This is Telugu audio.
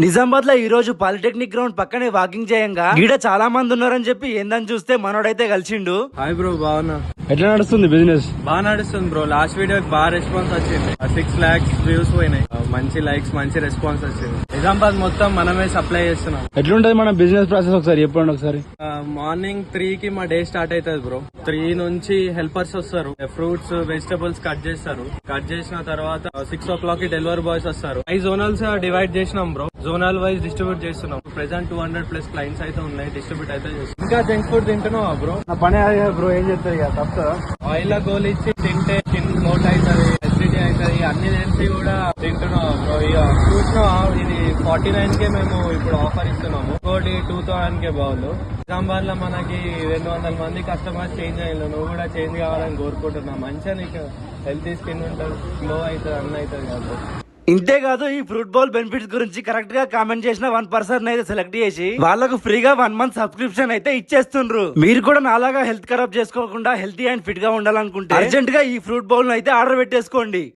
నిజామాబాద్ లో ఈ రోజు పాలిటెక్నిక్ గ్రౌండ్ పక్కనే వాకింగ్ చేయంగా ఈడ చాలా మంది ఉన్నారని చెప్పి ఏందని చూస్తే మనోడైతే కలిసిండు. హాయ్ బ్రో, బాగున్నా. ఎట్లా నడుస్తుంది బిజినెస్? బాగా నడుస్తుంది బ్రో. లాస్ట్ వీడియోకి బాగా రెస్పాన్స్ వచ్చింది. 6 lakhs వ్యూస్ పోయినాయి. మంచి లైక్స్, మంచి రెస్పాన్స్ వచ్చింది. నిజామాబాద్ మొత్తం మనమే సప్లై చేస్తున్నాం. ఎట్లుంటది మన బిజినెస్ ప్రాసెస్ ఒకసారి చెప్పండి ఒకసారి. మార్నింగ్ 3 కి మా డే స్టార్ట్ అవుతుంది బ్రో. 3 నుంచి హెల్పర్స్ వస్తారు, ఫ్రూట్స్ వెజిటబుల్స్ కట్ చేస్తారు. కట్ చేసిన తర్వాత 6 o'clock కి డెలివరీ బాయ్స్ వస్తారు. 5 జోనల్స్ డివైడ్ చేసినాం బ్రో. జోనల్ వైజ్ డిస్ట్రిబ్యూట్ చేస్తున్నాం. ప్రెసెంట్ 200+ క్లయింట్స్ అయితే ఉన్నాయి, డిస్ట్రిబ్యూట్ అయితే చేస్తున్నాం. ఇంకా జంక్ ఫుడ్ తింటున్నావా బ్రో? నా పని బ్రో, ఏం చెప్తారు ఇక తప్పదా? ఆయిల్ గోల్ ఇచ్చి తింటే స్కిన్ మోట్ అవుతుంది, ఎసిడిటీ అవుతుంది, అన్ని తెలిసి కూడా తింటున్నాం బ్రో. ఇక చూసినాం, ఇది 49 కే మేము ఇప్పుడు ఆఫర్ ఇస్తున్నాము. ఇంకోటి 2000 కే బాగుంది. నిజామాబాద్ లో మనకి 200 మంది కస్టమర్స్ చేంజ్ అయ్యారు. నువ్వు కూడా చేంజ్ కావాలని కోరుకుంటున్నా. మంచిగా నీకు హెల్తీ స్కిన్ ఉంటుంది, గ్లో అవుతుంది, అన్నీ అవుతుంది కదా. ఇంతేకాదు, ఈ ఫ్రూట్ బౌల్ బెనిఫిట్స్ గురించి కరెక్ట్ గా కామెంట్ చేసిన 1 person అయితే సెలెక్ట్ చేసి వాళ్ళకు ఫ్రీగా 1 month సబ్స్క్రిప్షన్ అయితే ఇచ్చేస్తుండ్రు. మీరు కూడా నాలాగా హెల్త్ ఖరాబ్ చేసుకోకుండా హెల్తీ అండ్ ఫిట్ గా ఉండాలనుకుంటే అర్జెంట్ గా ఈ ఫ్రూట్ బౌల్ అయితే ఆర్డర్ పెట్టేసుకోండి.